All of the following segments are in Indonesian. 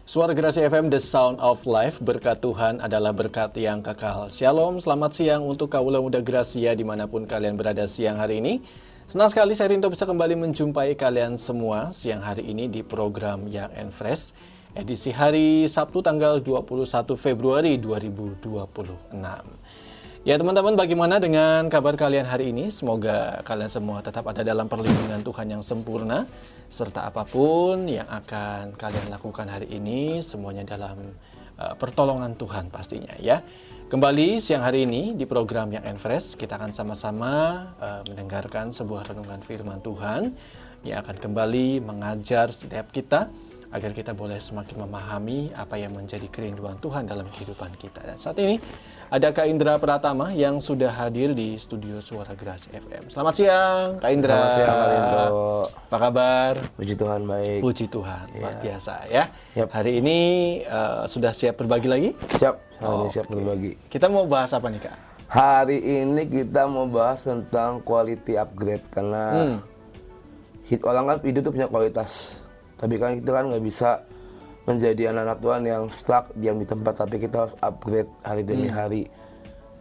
Suara Gerasi FM, The Sound of Life, berkat Tuhan adalah berkat yang kekal. Shalom, selamat siang untuk kaula muda Gracia dimanapun kalian berada siang hari ini. Senang sekali saya Rinto bisa kembali menjumpai kalian semua siang hari ini di program Young and Fresh, edisi hari Sabtu tanggal 21 Februari 2026. Ya teman-teman, bagaimana dengan kabar kalian hari ini? Semoga kalian semua tetap ada dalam perlindungan Tuhan yang sempurna, serta apapun yang akan kalian lakukan hari ini, semuanya dalam pertolongan Tuhan pastinya ya. Kembali siang hari ini di program Young and Fresh, kita akan sama-sama mendengarkan sebuah renungan firman Tuhan yang akan kembali mengajar setiap kita, agar kita boleh semakin memahami apa yang menjadi kerinduan Tuhan dalam kehidupan kita. Dan saat ini ada Kak Indra Pratama yang sudah hadir di studio Suara Gerasi FM. Selamat siang, Kak Indra. Selamat siang, Kak Lindo. Apa kabar? Puji Tuhan, baik. Puji Tuhan, luar biasa ya. Yap. Hari ini sudah siap berbagi lagi? Siap, hari ini siap berbagi. Kita mau bahas apa nih, Kak? Hari ini kita mau bahas tentang quality upgrade. Karena orang kan hidup itu punya kualitas. Tapi kan kita kan nggak bisa menjadi anak-anak Tuhan yang stuck diam di tempat, tapi kita harus upgrade hari demi hari,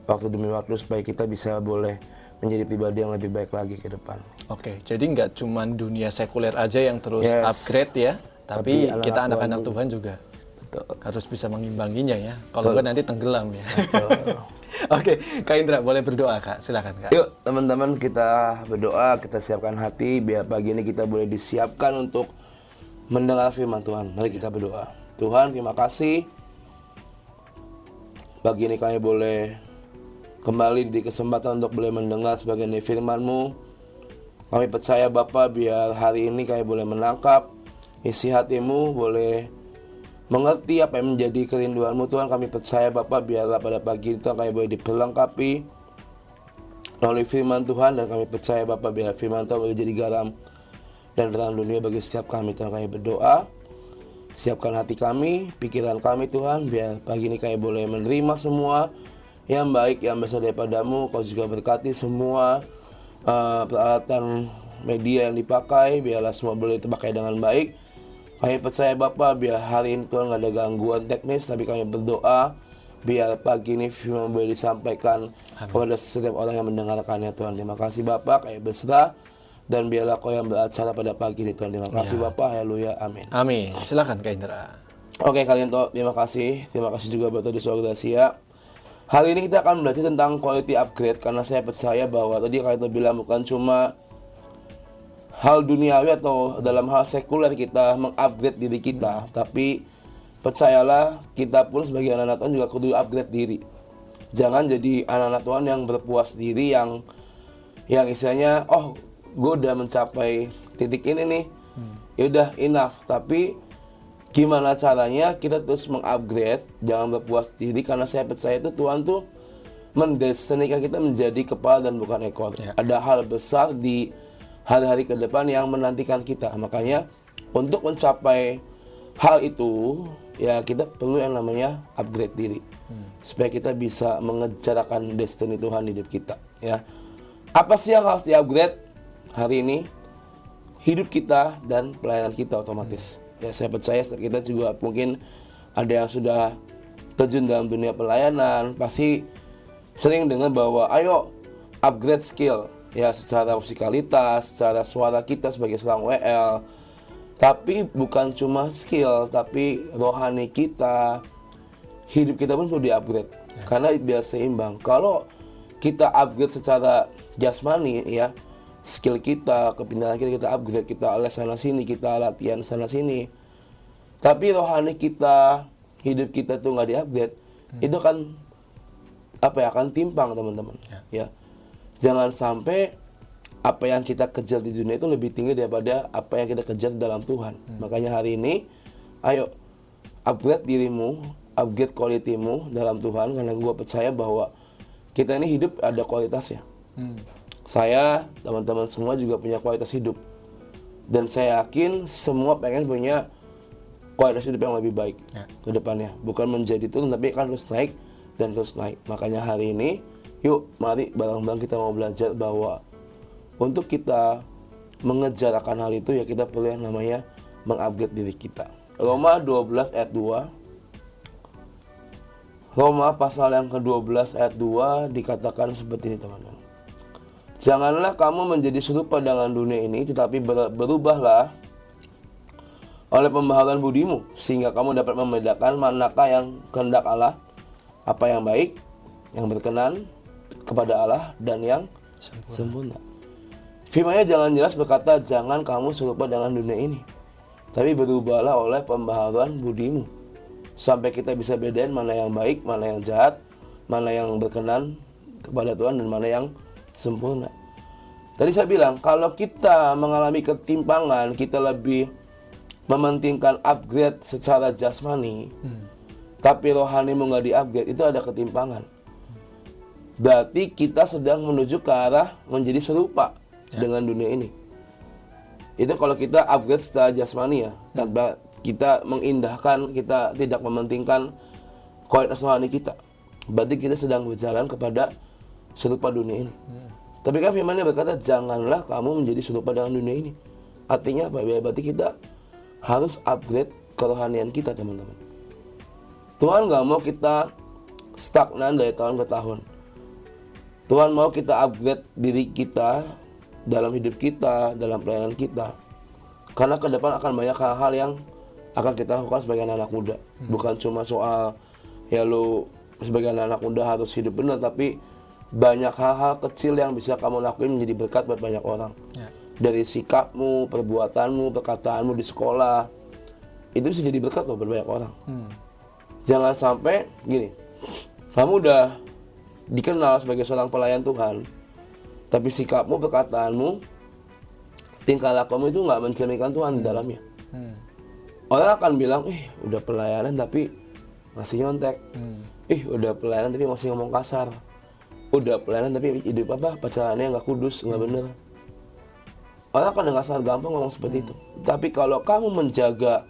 waktu demi waktu, supaya kita bisa boleh menjadi pribadi yang lebih baik lagi ke depan. Oke, jadi nggak cuma dunia sekuler aja yang terus upgrade ya, tapi kita anak-anak Tuhan juga harus bisa mengimbanginya ya. Kalau nggak nanti tenggelam ya. Oke, Kak Indra boleh berdoa, Kak. Silakan, Kak. Yuk teman-teman, kita berdoa, kita siapkan hati biar pagi ini kita boleh disiapkan untuk mendengar firman Tuhan. Mari kita berdoa. Tuhan, terima kasih. Pagi ini kami boleh kembali di kesempatan untuk boleh mendengar sebagian dari firman-Mu. Kami percaya Bapa, biar hari ini kami boleh menangkap isi hati-Mu, boleh mengerti apa yang menjadi kerinduan-Mu. Tuhan, kami percaya Bapa, biarlah pada pagi ini Tuhan kami boleh diperlengkapi oleh firman Tuhan, dan kami percaya Bapa, biar firman Tuhan boleh jadi garam dan terang dunia bagi setiap kami. Tuhan, kami berdoa, siapkan hati kami, pikiran kami Tuhan, biar pagi ini kami boleh menerima semua yang baik, yang berasal daripada-Mu. Kau juga berkati semua peralatan media yang dipakai, biarlah semua boleh terpakai dengan baik. Kami percaya Bapa, biar hari ini Tuhan gak ada gangguan teknis, tapi kami berdoa biar pagi ini firman boleh disampaikan kepada setiap orang yang mendengarkannya Tuhan. Terima kasih Bapa, kami berserah, dan biarlah Kau yang beracara pada pagi ini Tuhan. Terima kasih Bapa, haleluya, amin. Amin. Silakan Kak Indra. Oke kalian tuh, terima kasih juga buat di Suara Gracia. Hari ini kita akan belajar tentang quality upgrade, karena saya percaya bahwa tadi kalian tuh bilang bukan cuma hal duniawi atau dalam hal sekuler kita mengupgrade diri kita, tapi percayalah kita pun sebagai anak-anak Tuhan juga kudu upgrade diri. Jangan jadi anak-anak Tuhan yang berpuas diri, yang istilahnya gue udah mencapai titik ini nih, ya udah enough. Tapi gimana caranya kita terus mengupgrade, jangan berpuas diri, karena saya percaya itu Tuhan tuh mendestinasikan kita menjadi kepala dan bukan ekor. Ada hal besar di hari-hari ke depan yang menantikan kita. Makanya untuk mencapai hal itu ya kita perlu yang namanya upgrade diri, supaya kita bisa mengejarkan destiny Tuhan di hidup kita ya. Apa sih yang harus di-upgrade hari ini? Hidup kita dan pelayanan kita otomatis. Ya, saya percaya kita juga mungkin ada yang sudah terjun dalam dunia pelayanan, pasti sering dengar bahwa ayo upgrade skill ya, secara musikalitas, secara suara kita sebagai seorang WL. Tapi bukan cuma skill, tapi rohani kita, hidup kita pun perlu di-upgrade. Karena biar seimbang. Kalau kita upgrade secara jasmani ya, skill kita, kepintaran kita upgrade, kita les sana sini, kita latihan sana sini, tapi rohani kita, hidup kita tuh nggak di-upgrade, itu kan akan timpang teman-teman ya. Jangan sampai apa yang kita kejar di dunia itu lebih tinggi daripada apa yang kita kejar dalam Tuhan. Makanya hari ini ayo upgrade dirimu, upgrade quality-mu dalam Tuhan, karena gue percaya bahwa kita ini hidup ada kualitasnya. Saya, teman-teman semua juga punya kualitas hidup. Dan saya yakin semua pengen punya kualitas hidup yang lebih baik ke depannya. Bukan menjadi turun, tapi kan terus naik dan terus naik. Makanya hari ini, yuk mari bareng-bareng kita mau belajar bahwa untuk kita mengejar akan hal itu ya kita perlu yang namanya mengupgrade diri kita. Roma 12 ayat 2. Roma pasal yang ke-12 ayat 2 dikatakan seperti ini teman-teman. Janganlah kamu menjadi serupa dengan dunia ini, tetapi berubahlah oleh pembaharuan budimu, sehingga kamu dapat membedakan manakah yang kehendak Allah, apa yang baik, yang berkenan kepada Allah, dan yang sempurna. Firman-Nya jangan jelas berkata, jangan kamu serupa dengan dunia ini, tapi berubahlah oleh pembaharuan budimu, sampai kita bisa bedain mana yang baik, mana yang jahat, mana yang berkenan kepada Tuhan, dan mana yang sempurna. Tadi saya bilang, kalau kita mengalami ketimpangan, kita lebih mementingkan upgrade secara jasmani, tapi rohanimu nggak di-upgrade, itu ada ketimpangan. Berarti kita sedang menuju ke arah menjadi serupa dengan dunia ini. Itu kalau kita upgrade secara jasmani ya, tanpa kita mengindahkan, kita tidak mementingkan kualitas rohani kita. Berarti kita sedang berjalan kepada serupa dunia ini. Tapi kan firman-Nya berkata, janganlah kamu menjadi serupa dengan dunia ini. Artinya apa? Berarti kita harus upgrade kerohanian kita, teman-teman. Tuhan gak mau kita stagnan dari tahun ke tahun. Tuhan mau kita upgrade diri kita dalam hidup kita, dalam pelayanan kita. Karena ke depan akan banyak hal-hal yang akan kita lakukan sebagai anak muda. Bukan cuma soal ya lu sebagai anak muda harus hidup benar, tapi banyak hal-hal kecil yang bisa kamu lakuin menjadi berkat buat banyak orang. Dari sikapmu, perbuatanmu, perkataanmu di sekolah, itu bisa jadi berkat loh buat banyak orang. Jangan sampai gini, kamu udah dikenal sebagai seorang pelayan Tuhan, tapi sikapmu, perkataanmu, tingkah lakumu itu nggak mencerminkan Tuhan di dalamnya. Orang akan bilang, udah pelayanan tapi masih nyontek. Udah pelayanan tapi masih ngomong kasar. Udah pelayanan tapi hidup pacarannya nggak kudus, nggak bener. Orang akan dengan sangat gampang ngomong seperti itu. Tapi kalau kamu menjaga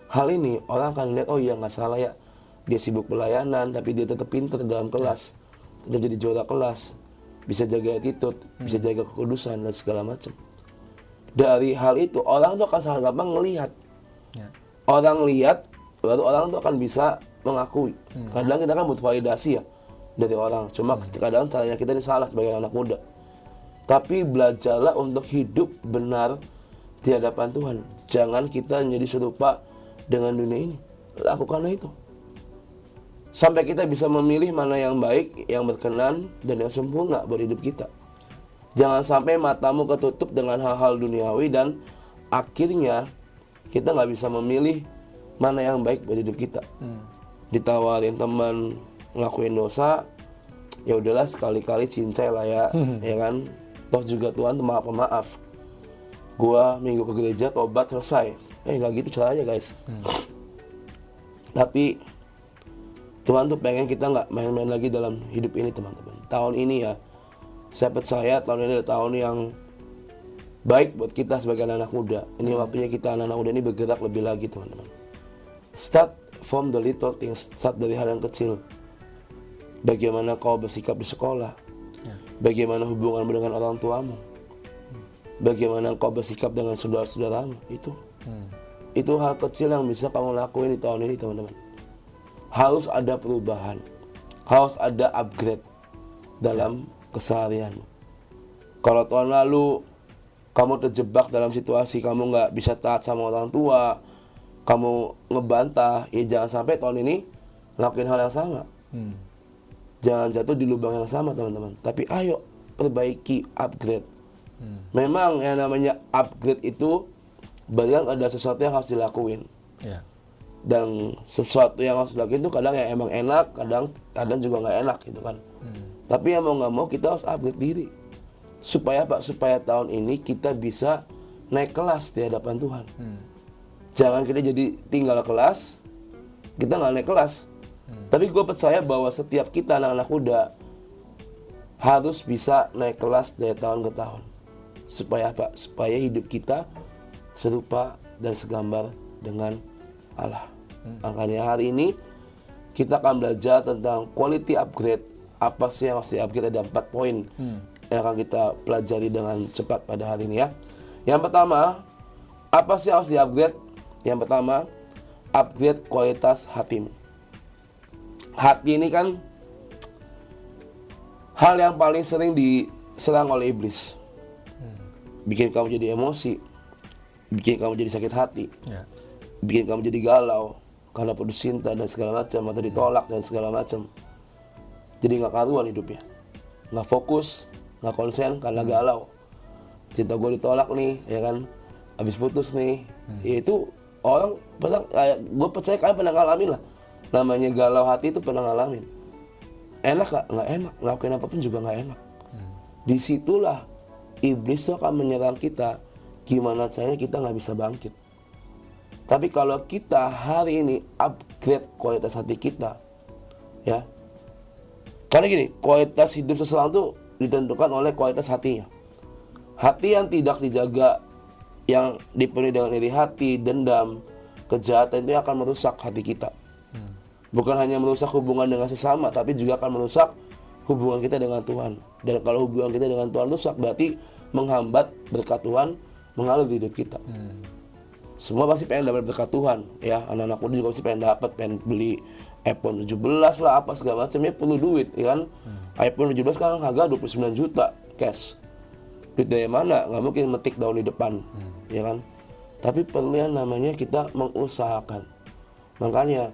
hal ini, orang akan lihat, oh iya nggak salah ya, dia sibuk pelayanan tapi dia tetap pintar dalam kelas, dia jadi juara kelas, bisa jaga attitude, bisa jaga kekudusan dan segala macam. Dari hal itu orang tuh akan sangat gampang ngelihat. Orang lihat, baru orang tuh akan bisa mengakui. Kadang kita kan butuh validasi ya dari orang. Cuma kadang caranya kita ini salah sebagai anak muda. Tapi belajarlah untuk hidup benar di hadapan Tuhan. Jangan kita menjadi serupa dengan dunia ini. Lakukanlah itu. Sampai kita bisa memilih mana yang baik, yang berkenan, dan yang sempurna buat hidup kita. Jangan sampai matamu ketutup dengan hal-hal duniawi dan akhirnya kita nggak bisa memilih mana yang baik buat hidup kita. Ditawarin teman ngelakuin dosa, ya udahlah sekali-kali cincai lah ya, ya kan? Toh juga Tuhan tuh maaf. Gua minggu ke gereja tobat selesai. Nggak gitu caranya guys. Tapi Tuhan tuh pengen kita nggak main-main lagi dalam hidup ini, teman-teman. Tahun ini ya, saya percaya tahun ini adalah tahun yang baik buat kita sebagai anak muda. Ini waktunya kita anak muda ini bergerak lebih lagi, teman-teman. Start from the little things, start dari hal yang kecil. Bagaimana kau bersikap di sekolah, bagaimana hubunganmu dengan orang tuamu, bagaimana kau bersikap dengan saudara-saudaramu, itu hal kecil yang bisa kamu lakuin di tahun ini, teman-teman. Harus ada perubahan, harus ada upgrade dalam keseharianmu. Kalau tahun lalu kamu terjebak dalam situasi kamu nggak bisa taat sama orang tua, kamu ngebantah, ya jangan sampai tahun ini lakuin hal yang sama. Jangan jatuh di lubang yang sama, teman-teman. Tapi ayo perbaiki, upgrade. Memang yang namanya upgrade itu berarti ada sesuatu yang harus dilakuin. Dan sesuatu yang harus dilakuin itu kadang yang emang enak, kadang juga nggak enak gitu kan. Tapi yang mau nggak mau kita harus upgrade diri. Supaya apa? Supaya tahun ini kita bisa naik kelas di hadapan Tuhan. Jangan kita jadi tinggal kelas, kita nggak naik kelas. Tapi gue percaya bahwa setiap kita anak-anak muda harus bisa naik kelas dari tahun ke tahun. Supaya apa? Supaya hidup kita serupa dan segambar dengan Allah. Makanya hari ini kita akan belajar tentang quality upgrade. Apa sih yang harus di-upgrade? Ada 4 poin yang akan kita pelajari dengan cepat pada hari ini ya. Yang pertama, apa sih yang harus di-upgrade? Yang pertama, upgrade kualitas hatimu. Hati ini kan hal yang paling sering diserang oleh iblis. Bikin kamu jadi emosi, bikin kamu jadi sakit hati, bikin kamu jadi galau karena putus cinta dan segala macam, atau ditolak dan segala macam. Jadi nggak karuan hidupnya, nggak fokus, nggak konsen karena galau. Cinta gue ditolak nih, ya kan, habis putus nih. Ya itu orang pernah, gue percaya kalian pernah ngalamin lah. Namanya galau hati itu pernah ngalamin. Enak gak? Nggak enak. Ngelakuin apapun juga nggak enak. Disitulah iblis tuh akan menyerang kita. Gimana caranya kita nggak bisa bangkit. Tapi kalau kita hari ini upgrade kualitas hati kita, ya. Karena gini, kualitas hidup seseorang tuh ditentukan oleh kualitas hatinya. Hati yang tidak dijaga, yang dipenuhi dengan iri hati, dendam, kejahatan, itu akan merusak hati kita. Bukan hanya merusak hubungan dengan sesama, tapi juga akan merusak hubungan kita dengan Tuhan. Dan kalau hubungan kita dengan Tuhan rusak, berarti menghambat berkat Tuhan mengalir di hidup kita. Semua pasti pengen dapat berkat Tuhan, ya. Anak-anak muda juga pasti pengen dapat, pengen beli iPhone 17 lah, apa segala macamnya, perlu duit, ya kan. iPhone 17 kan harga 29 juta cash. Duit dari mana? Nggak mungkin metik daun di depan, ya kan. Tapi perlu yang namanya kita mengusahakan. Makanya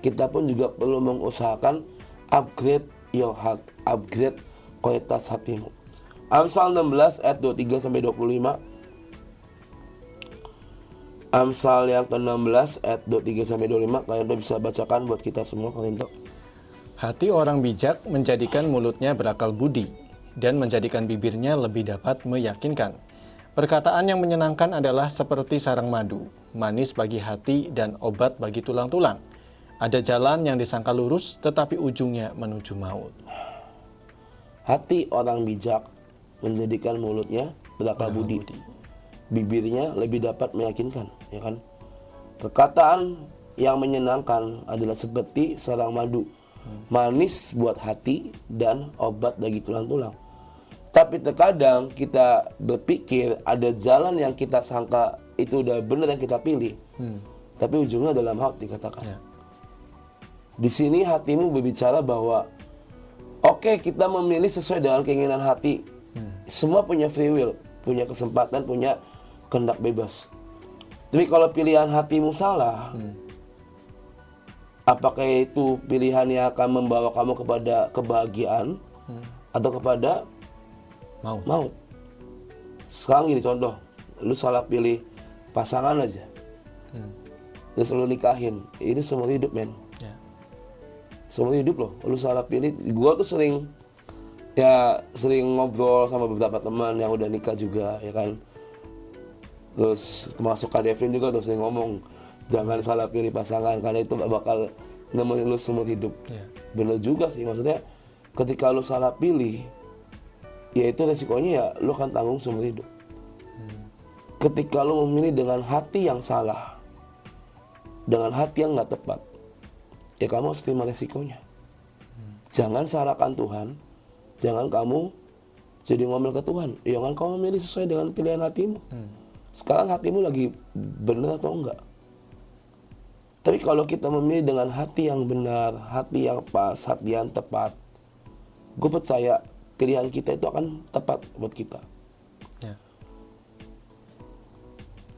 kita pun juga perlu mengusahakan upgrade your heart, upgrade kualitas hatimu. Amsal 16 ayat 23 sampai 25. Amsal yang ke-16 ayat 23 sampai 25, kalian udah bisa bacakan buat kita semua, kalian tahu. Hati orang bijak menjadikan mulutnya berakal budi, dan menjadikan bibirnya lebih dapat meyakinkan. Perkataan yang menyenangkan adalah seperti sarang madu, manis bagi hati dan obat bagi tulang-tulang. Ada jalan yang disangka lurus, tetapi ujungnya menuju maut. Hati orang bijak menjadikan mulutnya berakal budi. Bibirnya lebih dapat meyakinkan, ya kan? Perkataan yang menyenangkan adalah seperti sarang madu, manis buat hati dan obat bagi tulang-tulang. Tapi terkadang kita berpikir ada jalan yang kita sangka itu udah benar yang kita pilih, tapi ujungnya dalam maut dikatakan. Di sini hatimu berbicara bahwa oke, kita memilih sesuai dengan keinginan hati. Semua punya free will, punya kesempatan, punya kehendak bebas. Tapi kalau pilihan hatimu salah, apakah itu pilihan yang akan membawa kamu kepada kebahagiaan atau kepada maut? Sekarang gini contoh, lu salah pilih pasangan aja, terus lu nikahin, itu seumur hidup, men. Seumur hidup loh, lu salah pilih. Gua tuh sering ngobrol sama beberapa teman yang udah nikah juga, ya kan. Terus termasuk Kak Devin juga tuh sering ngomong, jangan salah pilih pasangan karena itu bakal nemenin lu seumur hidup. Bener juga sih, maksudnya ketika lu salah pilih, ya itu resikonya ya lu akan tanggung seumur hidup. Ketika lu memilih dengan hati yang salah, dengan hati yang gak tepat, ya kamu harus terima resikonya. Jangan salahkan Tuhan, jangan kamu jadi ngomel ke Tuhan. Jangan kamu memilih sesuai dengan pilihan hatimu. Sekarang hatimu lagi benar atau enggak? Tapi kalau kita memilih dengan hati yang benar, hati yang pas, hati yang tepat, gue percaya pilihan kita itu akan tepat buat kita.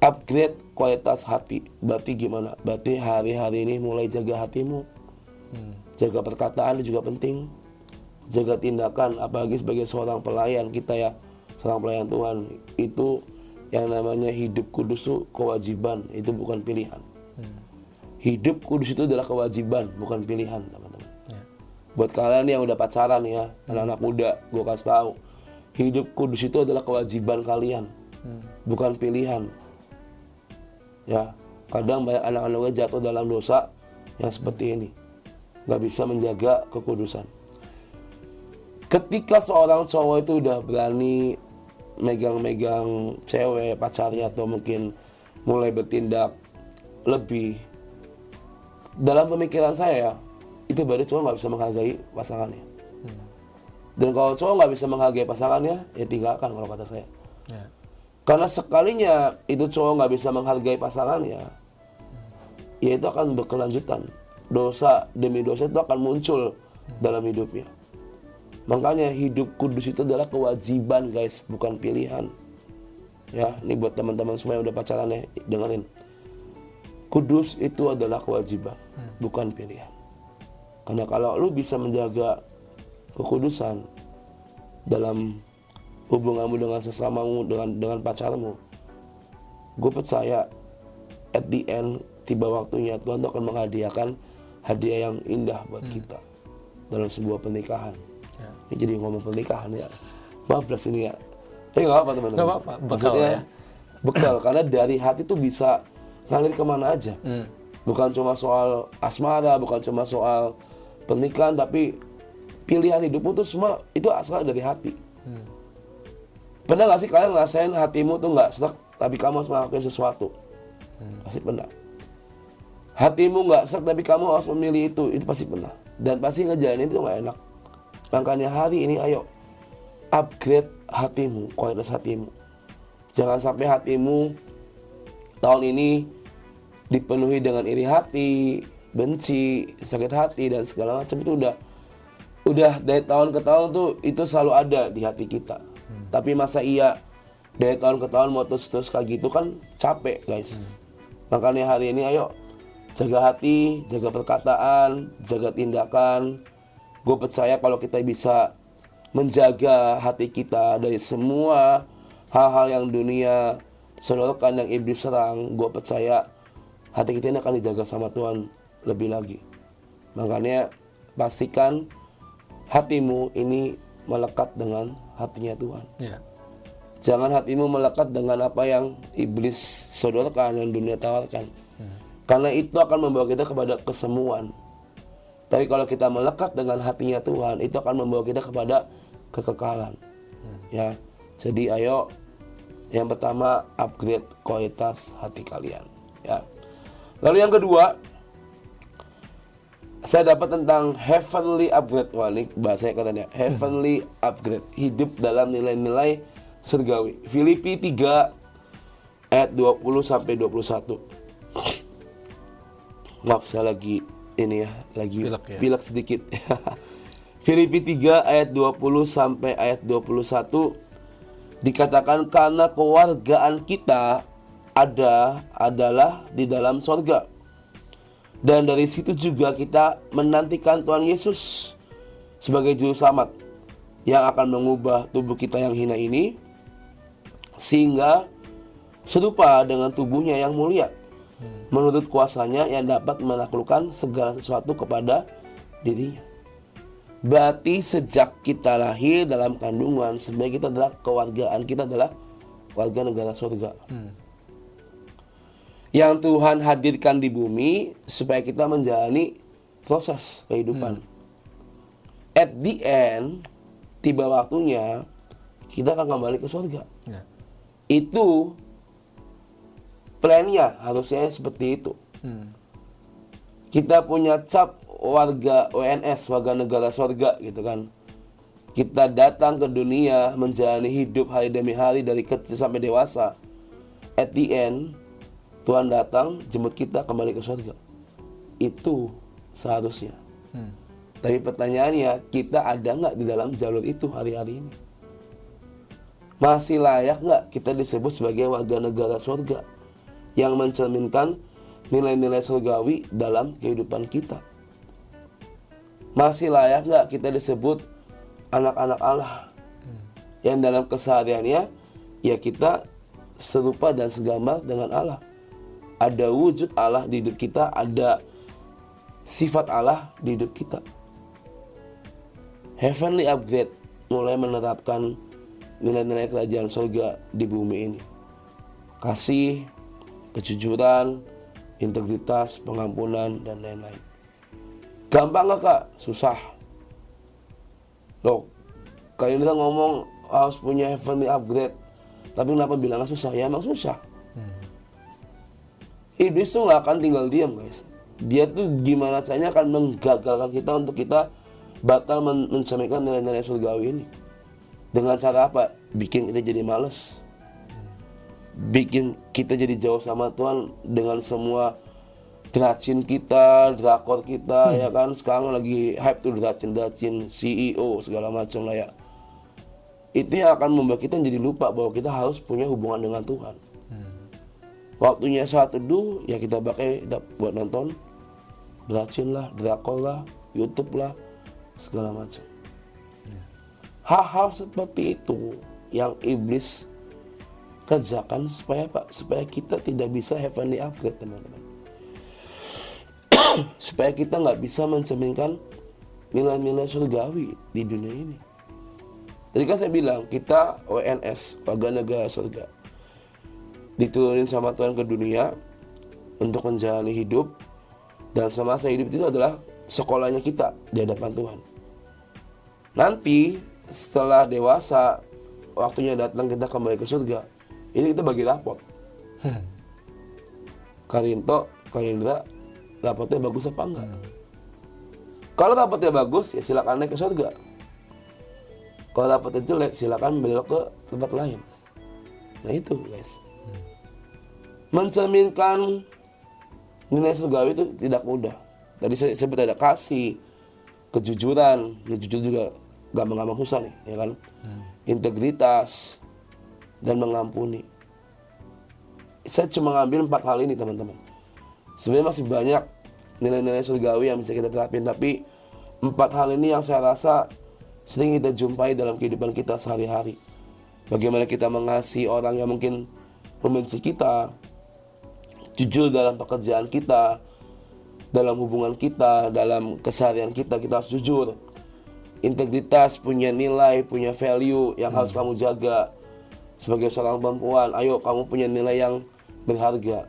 Upgrade kualitas hati. Berarti gimana? Berarti hari-hari ini mulai jaga hatimu. Jaga perkataan itu juga penting. Jaga tindakan, apalagi sebagai seorang pelayan kita ya, seorang pelayan Tuhan. Itu yang namanya hidup kudus itu kewajiban, itu bukan pilihan. Hidup kudus itu adalah kewajiban, bukan pilihan, teman-teman. Buat kalian yang udah pacaran ya, anak-anak muda, gue kasih tahu, hidup kudus itu adalah kewajiban kalian, bukan pilihan. Ya, kadang banyak anak-anak jatuh dalam dosa yang seperti ini, nggak bisa menjaga kekudusan. Ketika seorang cowok itu udah berani megang-megang cewek pacarnya atau mungkin mulai bertindak lebih, dalam pemikiran saya itu berarti cowok nggak bisa menghargai pasangannya. Dan kalau cowok nggak bisa menghargai pasangannya, ya tinggalkan kalau kata saya. Karena sekalinya itu cowok nggak bisa menghargai pasangannya, ya itu akan berkelanjutan. Dosa demi dosa itu akan muncul dalam hidupnya. Makanya hidup kudus itu adalah kewajiban guys, bukan pilihan. Ya, ini buat teman-teman semua yang udah pacaran ya, dengerin. Kudus itu adalah kewajiban, bukan pilihan. Karena kalau lu bisa menjaga kekudusan dalam hubunganmu dengan sesamamu, dengan pacarmu, gue percaya at the end, tiba waktunya Tuhan akan menghadiahkan hadiah yang indah buat kita dalam sebuah pernikahan. Ini jadi ngomong pernikahan ya, bablas ini ya. Tapi nggak apa teman-teman. Nggak apa-apa, bekal Maksudnya ya. bekal, karena dari hati tuh bisa ngalir kemana aja. Bukan cuma soal asmara, bukan cuma soal pernikahan, tapi pilihan hidupmu tuh semua itu asal dari hati. Pernah nggak sih kalian ngerasain hatimu tuh nggak serak, tapi kamu harus melakukan sesuatu? Pasti pernah. Hatimu nggak serak, tapi kamu harus memilih itu pasti pernah. Dan pasti ngejalanin itu nggak enak. Makanya hari ini ayo upgrade hatimu, kualitas hatimu. Jangan sampai hatimu tahun ini dipenuhi dengan iri hati, benci, sakit hati dan segala macam. Itu udah dari tahun ke tahun tuh itu selalu ada di hati kita. Tapi masa iya dari tahun ke tahun mau terus kayak gitu kan capek guys. Makanya hari ini ayo jaga hati, jaga perkataan, jaga tindakan. Gue percaya kalau kita bisa menjaga hati kita dari semua hal-hal yang dunia sodorkan, yang iblis serang, gue percaya hati kita ini akan dijaga sama Tuhan lebih lagi. Makanya pastikan hatimu ini melekat dengan hatinya Tuhan. Jangan hatimu melekat dengan apa yang iblis sodorkan, yang dunia tawarkan. Karena itu akan membawa kita kepada kesemuan. Tapi kalau kita melekat dengan hatinya Tuhan, itu akan membawa kita kepada kekekalan. Ya, jadi ayo, yang pertama upgrade kualitas hati kalian. Ya. Lalu yang kedua, saya dapat tentang heavenly upgrade. Wah, ini bahasanya katanya heavenly upgrade, hidup dalam nilai-nilai surgawi. Filipi 3 ayat 20 sampai 21. Maaf, saya lagi ini ya, lagi pilek sedikit. Filipi 3 ayat 20 sampai ayat 21 dikatakan karena kewargaan kita adalah di dalam sorga. Dan dari situ juga kita menantikan Tuhan Yesus sebagai juru selamat yang akan mengubah tubuh kita yang hina ini sehingga serupa dengan tubuhnya yang mulia, menurut kuasanya yang dapat menaklukkan segala sesuatu kepada dirinya. Berarti sejak kita lahir dalam kandungan, sebenarnya kita adalah kewargaan kita adalah warga negara surga. Yang Tuhan hadirkan di bumi supaya kita menjalani proses kehidupan. At the end, tiba waktunya kita akan kembali ke surga. Itu plannya harusnya seperti itu. Kita punya cap warga WNS, warga negara surga gitu kan. Kita datang ke dunia menjalani hidup hari demi hari dari kecil sampai dewasa. At the end, Tuhan datang jemput kita kembali ke surga. Itu seharusnya. Tapi pertanyaannya, kita ada nggak di dalam jalur itu hari-hari ini? Masih layak nggak kita disebut sebagai warga negara surga yang mencerminkan nilai-nilai surgawi dalam kehidupan kita? Masih layak nggak kita disebut anak-anak Allah yang dalam kesehariannya ya kita serupa dan segambar dengan Allah? Ada wujud Allah di hidup kita, ada sifat Allah di hidup kita. Heavenly upgrade mulai menerapkan nilai-nilai kerajaan surga di bumi ini. Kasih, kejujuran, integritas, pengampunan, dan lain-lain. Gampang gak kak? Susah. Loh, kalian udah ngomong harus punya heavenly upgrade, tapi kenapa bilangnya susah? Ya emang susah. Iblis tuh gak akan tinggal diam guys. Dia tuh gimana caranya akan menggagalkan kita untuk kita batal mencerminkan nilai-nilai surgawi ini. Dengan cara apa? Bikin kita jadi malas. Bikin kita jadi jauh sama Tuhan dengan semua Dracin kita, drakor kita, ya kan, sekarang lagi hype tuh Dracin, CEO segala macam lah ya. Itu yang akan membuat kita jadi lupa bahwa kita harus punya hubungan dengan Tuhan. Waktunya saat teduh ya kita pakai buat nonton Dracin lah, drakor lah, YouTube lah, segala macam. Hal-hal seperti itu yang iblis kerjakan supaya kita tidak bisa heavenly upgrade, teman-teman. Supaya kita nggak bisa mencerminkan nilai-nilai surgawi di dunia ini. Jadi kan saya bilang kita WNS, warga negara surga, diturunin sama Tuhan ke dunia untuk menjalani hidup, dan semasa hidup itu adalah sekolahnya kita di hadapan Tuhan. Nanti setelah dewasa, waktunya datang kita kembali ke surga, ini kita bagi rapot. Karinto, Karindra, rapotnya bagus apa enggak? Kalau rapotnya bagus, ya silakan naik ke surga. Kalau rapotnya jelek, silakan belok ke tempat lain. Nah itu guys, mencerminkan nilai surgawi itu tidak mudah. Tadi saya sebut ada kasih, kejujuran, jujur juga gampang-gampang susah nih, ya kan? Integritas dan mengampuni. Saya cuma ngambil 4 hal ini, teman-teman. Sebenarnya masih banyak nilai-nilai surgawi yang bisa kita terapin, tapi 4 hal ini yang saya rasa sering kita jumpai dalam kehidupan kita sehari-hari. Bagaimana kita mengasihi orang yang mungkin membenci kita, jujur dalam pekerjaan kita, dalam hubungan kita, dalam keseharian kita harus jujur. Integritas, punya nilai, punya value yang harus kamu jaga. Sebagai seorang perempuan, ayo kamu punya nilai yang berharga.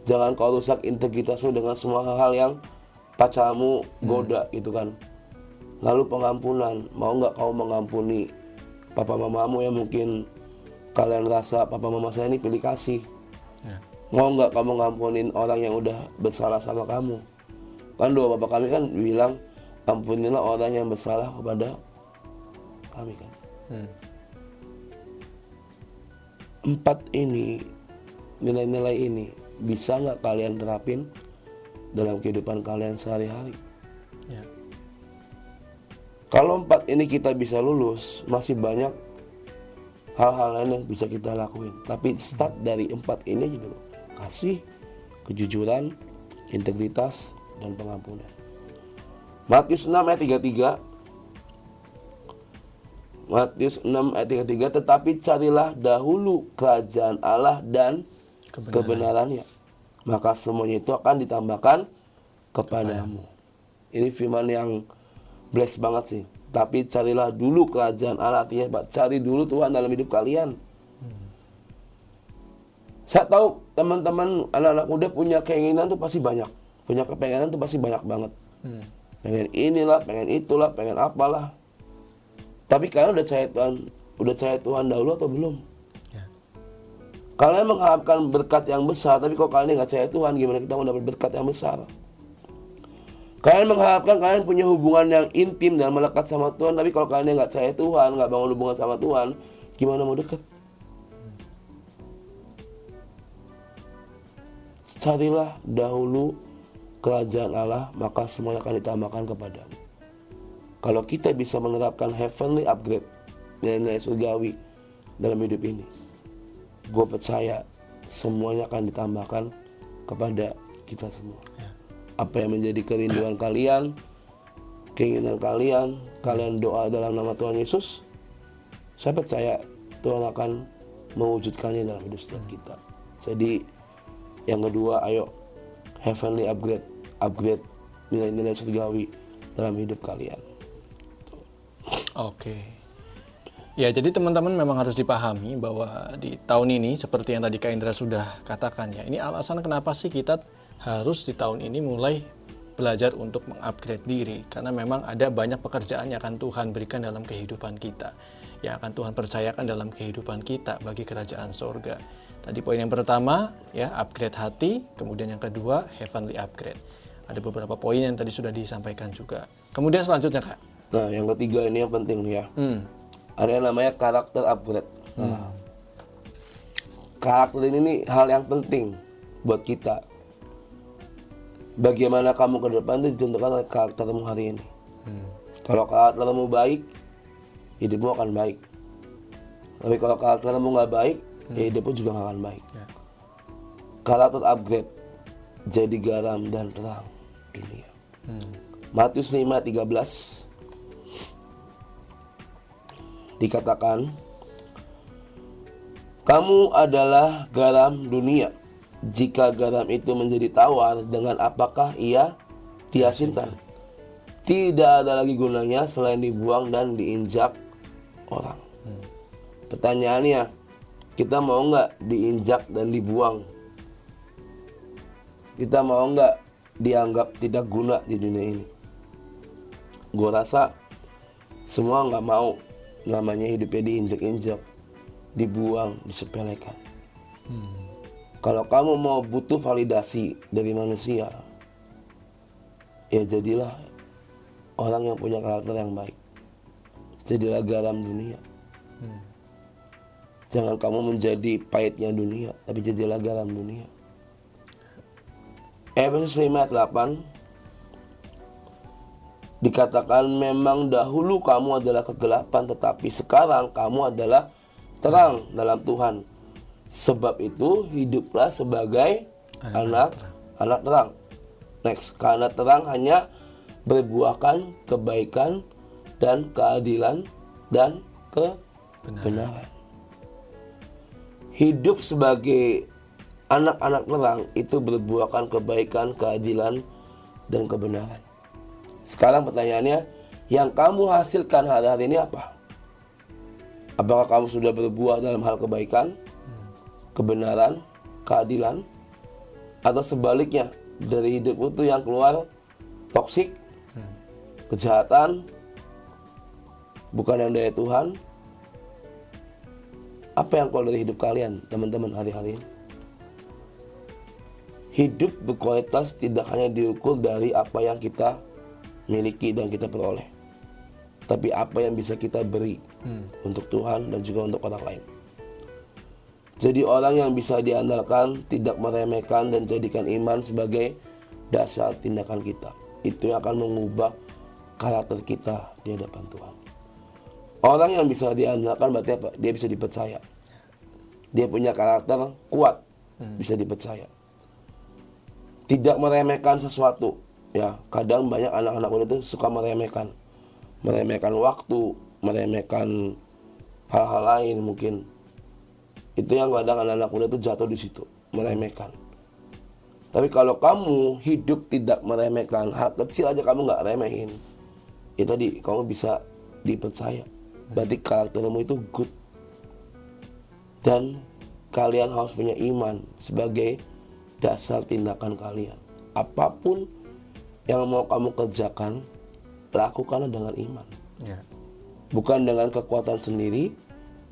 Jangan kau rusak integritasmu dengan semua hal-hal yang pacarmu goda gitu kan. Lalu pengampunan, mau nggak kau mengampuni papa mamamu yang mungkin kalian rasa papa mama saya ini pilih kasih. Mau nggak kamu ngampunin orang yang udah bersalah sama kamu? Kan doa bapak kami kan bilang, ampunilah orang yang bersalah kepada kami kan. 4 ini, nilai-nilai ini bisa nggak kalian terapin dalam kehidupan kalian sehari-hari? Ya. Kalau 4 ini kita bisa lulus, masih banyak hal-hal lain yang bisa kita lakuin. Tapi start dari 4 ini aja dulu. Kasih, kejujuran, integritas, dan pengampunan. Matius 6 ayat 33. Matius 6 ayat 33, tetapi carilah dahulu kerajaan Allah dan kebenarannya, maka semuanya itu akan ditambahkan kepadamu. Ini firman yang bless banget sih. Tapi carilah dulu kerajaan Allah, artinya cari dulu Tuhan dalam hidup kalian. Saya tahu teman-teman anak-anak muda punya keinginan tuh pasti banyak, punya kepengenan tuh pasti banyak banget. Pengen inilah, pengen itulah, pengen apalah. Tapi kalian udah cari Tuhan dahulu atau belum? Ya. Kalian mengharapkan berkat yang besar, tapi kalau kalian nggak cari Tuhan, gimana kita mendapat berkat yang besar? Kalian mengharapkan kalian punya hubungan yang intim dan melekat sama Tuhan, tapi kalau kalian nggak cari Tuhan, nggak bangun hubungan sama Tuhan, gimana mau dekat? Carilah dahulu kerajaan Allah, maka semuanya akan ditambahkan kepadamu. Kalau kita bisa menerapkan heavenly upgrade, nilai-nilai surgawi dalam hidup ini, gue percaya semuanya akan ditambahkan kepada kita semua. Apa yang menjadi kerinduan kalian, keinginan kalian, kalian doa dalam nama Tuhan Yesus, saya percaya Tuhan akan mewujudkannya dalam hidup setiap kita. Jadi yang kedua, ayo heavenly upgrade nilai-nilai surgawi dalam hidup kalian. Oke. Ya, jadi teman-teman memang harus dipahami bahwa di tahun ini seperti yang tadi Kak Indra sudah katakan ya, ini alasan kenapa sih kita harus di tahun ini mulai belajar untuk mengupgrade diri, karena memang ada banyak pekerjaan yang akan Tuhan berikan dalam kehidupan kita, yang akan Tuhan percayakan dalam kehidupan kita bagi kerajaan sorga. Tadi poin yang pertama ya, upgrade hati, kemudian yang kedua heavenly upgrade. Ada beberapa poin yang tadi sudah disampaikan juga. Kemudian selanjutnya Kak. Nah, yang ketiga ini yang penting nih ya. Ada yang namanya karakter upgrade. Karakter ini hal yang penting buat kita. bagaimana kamu ke depan itu ditentukan oleh karaktermu hari ini. Kalau karaktermu baik, hidupmu akan baik. Tapi kalau karaktermu nggak baik, ya hidupmu juga nggak akan baik. Ya. Karakter upgrade, jadi garam dan terang dunia. Matius 5:13 dikatakan, kamu adalah garam dunia. Jika garam itu menjadi tawar, dengan apakah ia diasinkan? Tidak ada lagi gunanya selain dibuang dan diinjak orang. Pertanyaannya, kita mau nggak diinjak dan dibuang? Kita mau nggak dianggap tidak guna di dunia ini? Gue rasa semua nggak mau namanya hidupnya diinjak-injak, dibuang, disepelekan. Kalau kamu mau butuh validasi dari manusia, ya jadilah orang yang punya karakter yang baik. Jadilah garam dunia. Jangan kamu menjadi pahitnya dunia, tapi jadilah garam dunia. Efesus 5:8 dikatakan, memang dahulu kamu adalah kegelapan, tetapi sekarang kamu adalah terang dalam Tuhan. Sebab itu hiduplah sebagai anak terang. Next, karena terang hanya berbuahkan kebaikan dan keadilan dan kebenaran. Hidup sebagai anak-anak terang itu berbuahkan kebaikan, keadilan, dan kebenaran. Sekarang pertanyaannya, yang kamu hasilkan hari-hari ini apa? Apakah kamu sudah berbuah dalam hal kebaikan, kebenaran, keadilan? Atau sebaliknya, dari hidupmu itu yang keluar toksik, kejahatan, bukan yang dari Tuhan? Apa yang keluar dari hidup kalian, teman-teman, hari-hari ini? Hidup berkualitas tidak hanya diukur dari apa yang kita miliki dan kita peroleh, tapi apa yang bisa kita beri untuk Tuhan dan juga untuk orang lain. Jadi orang yang bisa diandalkan, tidak meremehkan dan jadikan iman sebagai dasar tindakan kita. Itu yang akan mengubah karakter kita di hadapan Tuhan. Orang yang bisa diandalkan berarti apa? Dia bisa dipercaya. Dia punya karakter kuat, bisa dipercaya. Tidak meremehkan sesuatu. Ya, kadang banyak anak-anak muda itu suka meremehkan waktu, meremehkan hal-hal lain mungkin. Itu yang kadang anak-anak muda itu jatuh di situ, meremehkan. Tapi kalau kamu hidup tidak meremehkan, hal kecil aja kamu nggak remehin, itu tadi kamu bisa dipercaya. Berarti karaktermu itu good. Dan kalian harus punya iman sebagai dasar tindakan kalian. Apapun yang mau kamu kerjakan, lakukanlah dengan iman. Bukan dengan kekuatan sendiri,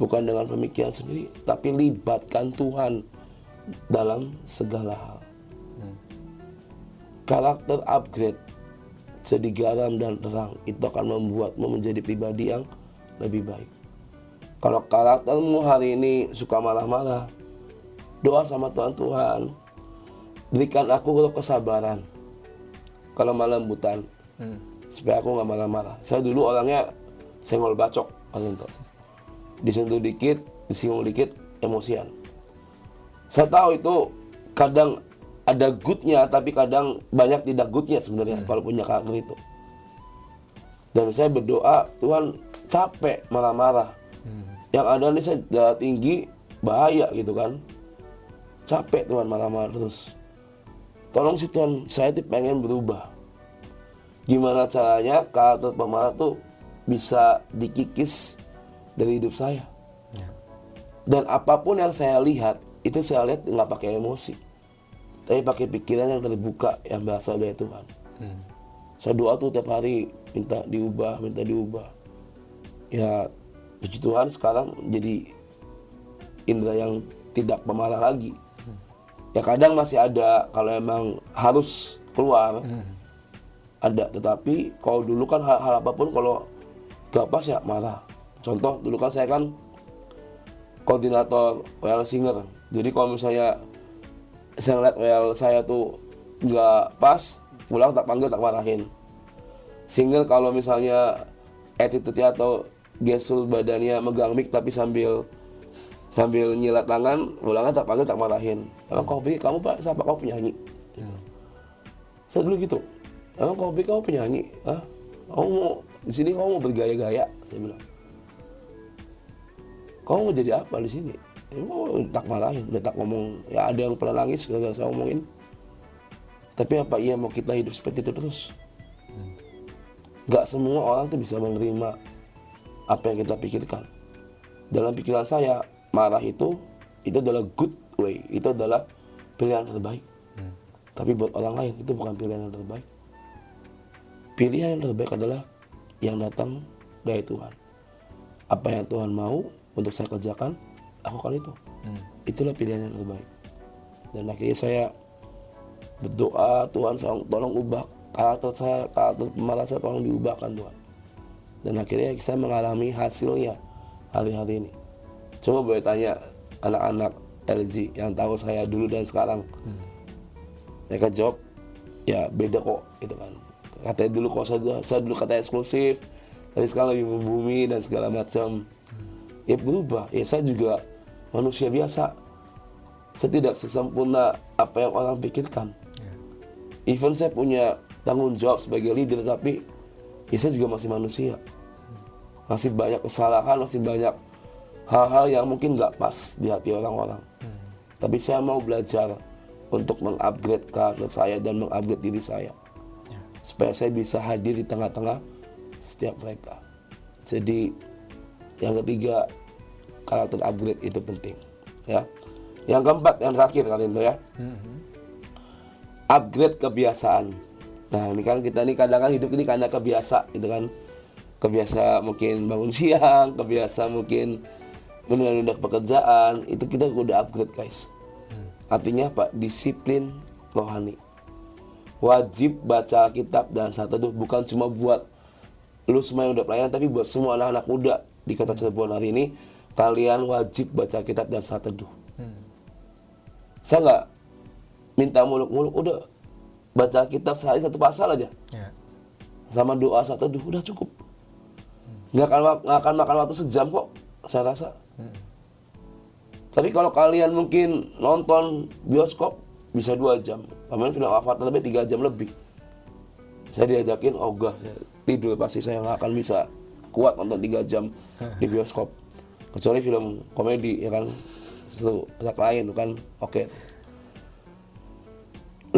bukan dengan pemikiran sendiri, tapi libatkan Tuhan dalam segala hal. Karakter upgrade, jadi garam dan terang, itu akan membuatmu menjadi pribadi yang lebih baik. Kalau karaktermu hari ini suka marah-marah, doa sama Tuhan, berikan aku roh kesabaran, kalau lembutan, supaya aku nggak marah-marah. Saya dulu orangnya senggol bacok, disentuh dikit, disinggung dikit, emosian. Saya tahu itu kadang ada goodnya, tapi kadang banyak tidak goodnya sebenarnya kalau punya karakter itu. Dan saya berdoa, Tuhan capek marah-marah. Yang ada nih saya darah tinggi, bahaya gitu kan. Capek Tuhan marah-marah terus. Tolong sih Tuhan, saya tuh pengen berubah. Gimana caranya karakter pemarah tuh bisa dikikis dari hidup saya. Dan apapun yang saya lihat, itu saya lihat nggak pakai emosi, tapi pakai pikiran yang terbuka, yang berasal dari Tuhan. Saya doa tuh tiap hari, minta diubah. Ya, puji Tuhan sekarang jadi indera yang tidak pemarah lagi. Ya kadang masih ada, kalau emang harus keluar, ada. Tetapi kalau dulu kan hal apapun kalau gak pas ya marah. Contoh, dulu kan saya kan koordinator WL Singer. Jadi kalau misalnya saya ngeliat WL saya tuh nggak pas, pulang tak panggil, tak marahin. Single kalau misalnya attitude-nya atau gestur badannya megang mic tapi sambil nyilat tangan, pulangnya tak panggil, tak marahin. Emang kau pikir kamu Pak, siapa kau penyanyi? Saya dulu gitu. Emang kau pikir kamu penyanyi? Hah? Kamu mau di sini kamu mau bergaya-gaya? Saya bilang. Kamu mau jadi apa di sini? Tak marahin, udah tak ngomong. Ya ada yang pernah nangis gara-gara saya ngomongin. Tapi apa iya mau kita hidup seperti itu terus? Gak semua orang tuh bisa menerima apa yang kita pikirkan. Dalam pikiran saya, marah itu adalah good way, itu adalah pilihan terbaik. Tapi buat orang lain itu bukan pilihan yang terbaik. Pilihan yang terbaik adalah yang datang dari Tuhan. Apa yang Tuhan mau untuk saya kerjakan, lakukan itu. Itulah pilihan yang terbaik. Dan akhirnya saya berdoa, Tuhan tolong ubah karakter saya, karakter pemarah saya tolong diubahkan Tuhan. Dan akhirnya saya mengalami hasilnya hari-hari ini. Coba boleh tanya anak-anak LG yang tahu saya dulu dan sekarang. Mereka jawab, ya beda kok, gitu kan. Katanya dulu kok saya dulu katanya eksklusif, tapi sekarang lebih membumi dan segala macam. Ya berubah, ya saya juga manusia biasa. Saya tidak sesempurna apa yang orang pikirkan. Even saya punya tanggung jawab sebagai leader, tapi ya saya juga masih manusia. Masih banyak kesalahan, masih banyak hal-hal yang mungkin nggak pas di hati orang-orang. Tapi saya mau belajar untuk mengupgrade karakter saya dan mengupgrade diri saya. Supaya saya bisa hadir di tengah-tengah setiap mereka. Jadi yang ketiga, karakter upgrade itu penting. Ya. Yang keempat, yang terakhir kali itu ya. Upgrade kebiasaan. Nah ini kan kita nih kadang-kadang hidup ini karena kebiasa gitu kan. Kebiasa mungkin bangun siang, kebiasa mungkin menunda-nunda pekerjaan, itu kita udah upgrade guys. Artinya apa? Disiplin rohani. Wajib baca Alkitab dan saat teduh, bukan cuma buat lu semua yang udah pelayanan, tapi buat semua anak-anak muda di Kota Cirebon hari ini, kalian wajib baca Alkitab dan saat teduh. Saya nggak minta muluk-muluk, udah baca Alkitab sehari satu pasal aja. Sama doa saat teduh, udah cukup. Nggak akan makan waktu sejam kok, saya rasa. Tapi kalau kalian mungkin nonton bioskop bisa 2 jam. Kemarin film Avatar tapi 3 jam lebih. Saya diajakin, ogah tidur pasti saya nggak akan bisa kuat nonton 3 jam di bioskop. Kecuali film komedi ya kan, itu lain kan, oke.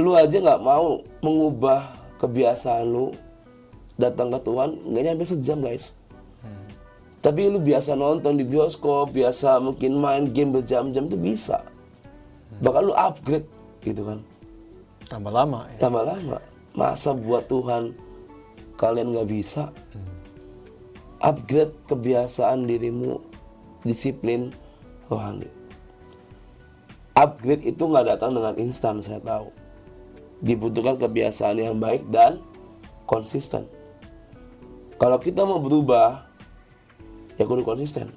Lu aja nggak mau mengubah kebiasaan lu datang ke Tuhan, nggak nyampe sejam guys. Tapi lu biasa nonton di bioskop, biasa mungkin main game berjam-jam itu bisa. Bahkan lu upgrade gitu kan. Tambah lama ya. Tambah lama. Masa buat Tuhan kalian nggak bisa? Upgrade kebiasaan dirimu, disiplin rohani. Upgrade itu nggak datang dengan instan, saya tahu. Dibutuhkan kebiasaan yang baik dan konsisten. Kalau kita mau berubah, ya kudu konsisten.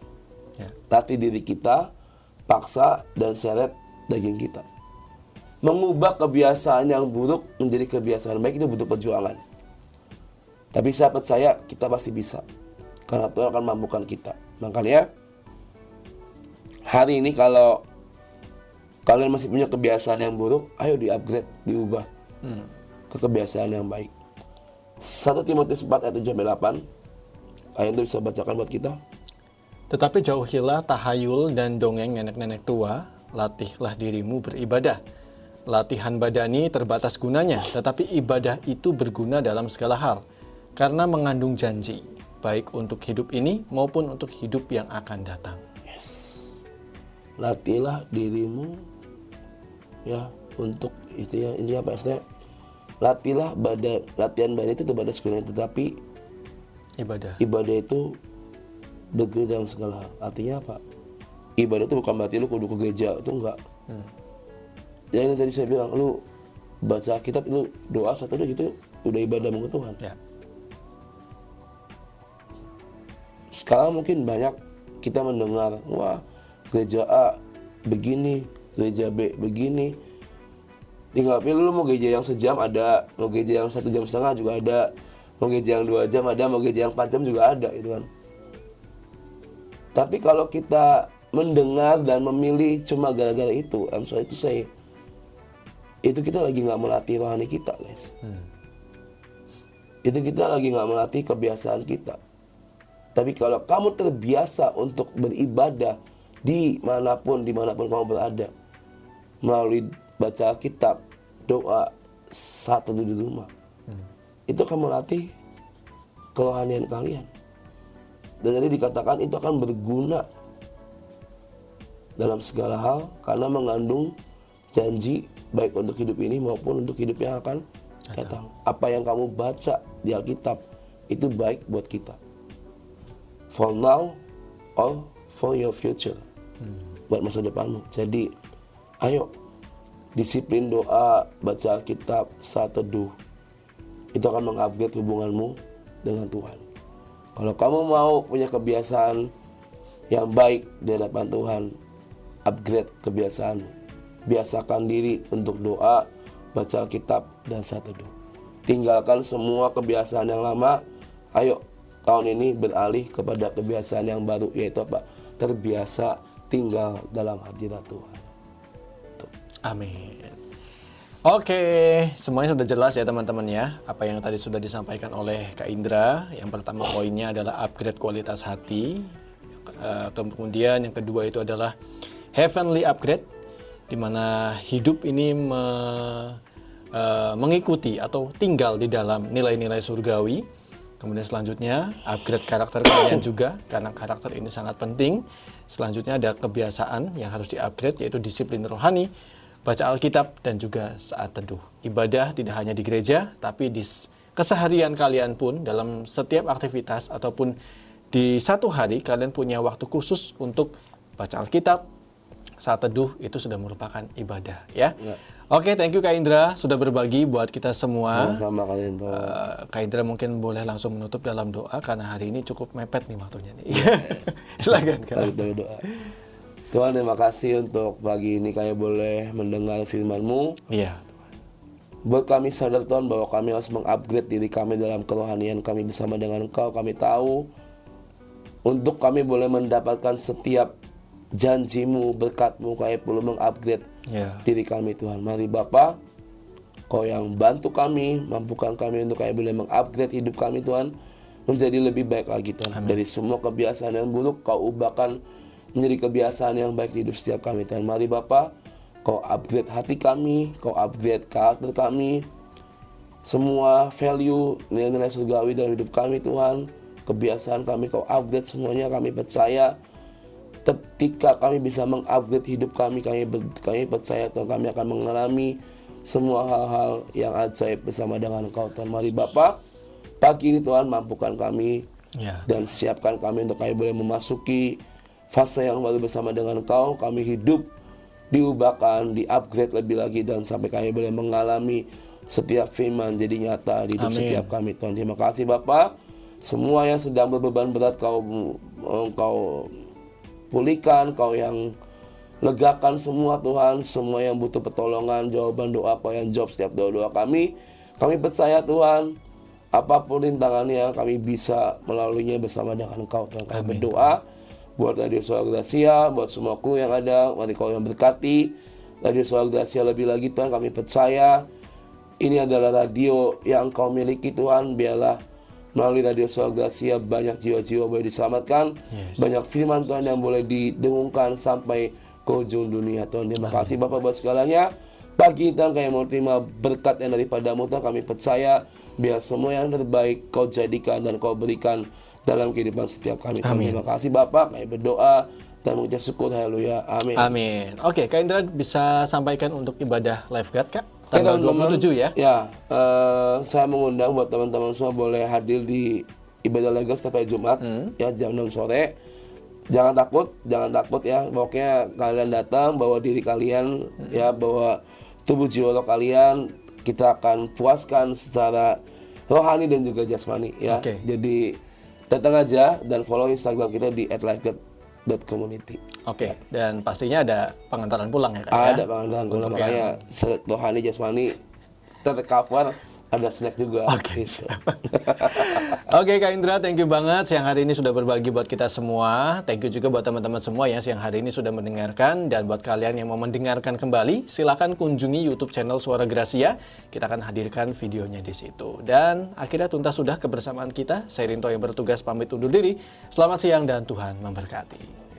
Latih diri kita, paksa dan seret daging kita. Mengubah kebiasaan yang buruk menjadi kebiasaan baik itu butuh perjuangan. Tapi sahabat saya, kita pasti bisa. Karena Tuhan akan mampukan kita. Makanya hari ini kalau kalian masih punya kebiasaan yang buruk, ayo di-upgrade, diubah ke kebiasaan yang baik. 1 Timotius 4 ayat 7-8. Ayat itu bisa bacakan buat kita. Tetapi jauhilah tahayul dan dongeng nenek-nenek tua, latihlah dirimu beribadah. Latihan badani terbatas gunanya, tetapi ibadah itu berguna dalam segala hal, karena mengandung janji, baik untuk hidup ini maupun untuk hidup yang akan datang. Latihlah dirimu ya untuk itu ya, ini apa istilahnya? Latihlah latihan badan itu terbatas gunanya, tetapi ibadah itu berguna dalam segala hal. Artinya apa? Ibadah itu bukan berarti lu kudu ke gereja, itu enggak. Ya ini tadi saya bilang, lu baca kitab itu doa satu gitu udah ibadah ke Tuhan. Ya. Sekarang mungkin banyak kita mendengar, wah gereja A begini, gereja B begini. Tinggal pilih lu mau gereja yang sejam ada, mau gereja yang 1,5 jam juga ada, mau gereja yang 2 jam ada, mau gereja yang 4 jam juga ada gitu kan. Tapi kalau kita mendengar dan memilih cuma gara-gara itu, I'm sorry to say, itu kita lagi nggak melatih rohani kita, guys. Itu kita lagi nggak melatih kebiasaan kita. Tapi kalau kamu terbiasa untuk beribadah dimanapun kamu berada, melalui baca kitab, doa, saat teduh di rumah, itu akan melatih kerohanian kalian. Dan jadi dikatakan itu akan berguna dalam segala hal karena mengandung janji baik untuk hidup ini maupun untuk hidup yang akan datang. Apa yang kamu baca di Alkitab itu baik buat kita. For now or for your future. Buat masa depanmu. Jadi ayo disiplin doa, baca Alkitab, saat teduh. Itu akan mengupgrade hubunganmu dengan Tuhan. Kalau kamu mau punya kebiasaan yang baik di hadapan Tuhan, upgrade kebiasaanmu. Biasakan diri untuk doa, baca Alkitab, dan saat teduh. Tinggalkan semua kebiasaan yang lama. Ayo tahun ini beralih kepada kebiasaan yang baru, yaitu apa? Terbiasa tinggal dalam hadirat Tuhan. Tuh. Amin. Oke, semuanya sudah jelas ya teman-teman ya. Apa yang tadi sudah disampaikan oleh Kak Indra. Yang pertama poinnya adalah upgrade kualitas hati. Kemudian yang kedua itu adalah heavenly upgrade, di mana hidup ini mengikuti atau tinggal di dalam nilai-nilai surgawi. Kemudian selanjutnya upgrade karakter kalian juga, karena karakter ini sangat penting. Selanjutnya ada kebiasaan yang harus di-upgrade, yaitu disiplin rohani, baca Alkitab, dan juga saat teduh. Ibadah tidak hanya di gereja, tapi di keseharian kalian pun, dalam setiap aktivitas ataupun di satu hari kalian punya waktu khusus untuk baca Alkitab, saat teduh, itu sudah merupakan ibadah ya. Oke, thank you Kak Indra sudah berbagi buat kita semua. Sama-sama kalian. Kak Indra mungkin boleh langsung menutup dalam doa karena hari ini cukup mepet nih waktunya nih. Silakan Kak. Doa. Tuhan, terima kasih untuk pagi ini kami boleh mendengar firman-Mu. Iya. Buat kami sadar Tuhan bahwa kami harus mengupgrade diri kami dalam kerohanian kami bersama dengan Engkau. Kami tahu untuk kami boleh mendapatkan setiap janji-Mu, berkat-Mu, kami perlu mengupgrade diri kami Tuhan. Mari Bapa, Kau yang bantu kami, mampukan kami untuk kami boleh mengupgrade hidup kami Tuhan, menjadi lebih baik lagi Tuhan. Amin. Dari semua kebiasaan yang buruk Kau ubahkan menjadi kebiasaan yang baik di hidup setiap kami Tuhan. Mari Bapa, Kau upgrade hati kami, Kau upgrade karakter kami, semua value, nilai-nilai surgawi dalam hidup kami Tuhan, kebiasaan kami Kau upgrade semuanya. Kami percaya ketika kami bisa mengupgrade hidup kami percaya Tuhan, kami akan mengalami semua hal-hal yang ajaib bersama dengan Engkau Tuhan. Mari Bapa, pagi ini Tuhan mampukan kami dan siapkan kami untuk kami boleh memasuki fase yang baru bersama dengan Engkau. Kami hidup diubahkan, di-upgrade lebih lagi, dan sampai kami boleh mengalami setiap firman jadi nyata di hidup setiap kami Tuhan. Terima kasih Bapa. Semua yang sedang berbeban berat Kau pulihkan, Kau yang legakan semua Tuhan. Semua yang butuh pertolongan, jawaban doa Kau yang jawab setiap doa-doa kami. Kami percaya Tuhan, apapun rintangannya kami bisa melaluinya bersama dengan Engkau Tuhan. Kami berdoa buat Radio Suara Gracia, buat semua kru yang ada, mari Kau yang berkati Radio Suara Gracia lebih lagi Tuhan. Kami percaya ini adalah radio yang Kau miliki Tuhan. Biarlah melalui Radio Suara Gracia banyak jiwa-jiwa boleh diselamatkan, banyak firman Tuhan yang boleh didengungkan sampai ke ujung dunia Tuhan. Terima kasih Bapak buat segalanya. Pagi Tuhan kami mau terima berkat yang daripada-Mu Tuhan. Kami percaya biar semua yang terbaik Kau jadikan dan Kau berikan dalam kehidupan setiap kami. Terima kasih Bapak, kami berdoa dan mengucap syukur. Haleluya. Amin. Amin. Oke, Kak Indra bisa sampaikan untuk ibadah Lifeguard Kak? Tanggal 27 ya? Ya, saya mengundang buat teman-teman semua boleh hadir di ibadah Lifeguard setiap hari Jumat ya jam 6 sore. Jangan takut ya. Pokoknya kalian datang bawa diri kalian ya, bawa tubuh jiwa roh kalian. Kita akan puaskan secara rohani dan juga jasmani ya. Jadi datang aja dan follow Instagram kita di @lifeguard.community. Oke, dan pastinya ada pengantaran pulang ya Kak ya? Ada pengantaran pulang, Untuk makanya rohani jasmani tercover, ada snack juga. Oke, gitu. Oke Kak Indra, thank you banget siang hari ini sudah berbagi buat kita semua. Thank you juga buat teman-teman semua yang siang hari ini sudah mendengarkan. Dan buat kalian yang mau mendengarkan kembali, silakan kunjungi YouTube channel Suara Gracia. Kita akan hadirkan videonya di situ. Dan akhirnya tuntas sudah kebersamaan kita. Saya Rinto yang bertugas pamit undur diri. Selamat siang dan Tuhan memberkati.